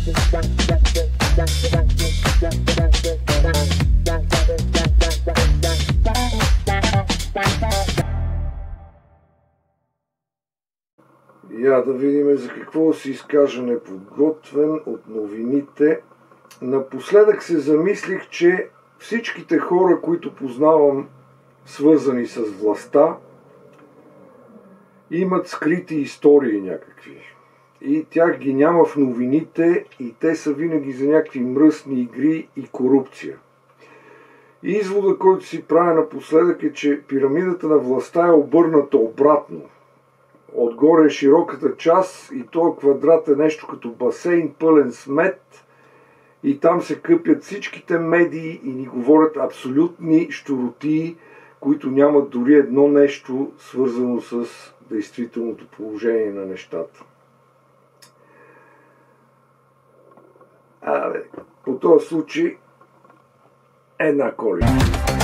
Я да видим за какво си изкажа неподготвен от новините. Напоследък се замислих, че всичките хора, които познавам, свързани с властта, имат скрити истории някакви. И тях ги няма в новините и те са винаги за някакви мръсни игри и корупция. И извода, който си правя напоследък е, че пирамидата на властта е обърната обратно. Отгоре е широката част и този квадрат е нещо като басейн пълен с мед и там се къпят всичките медии и ни говорят абсолютни щуротии, които нямат дори едно нещо свързано с действителното положение на нещата. По този случай една колица.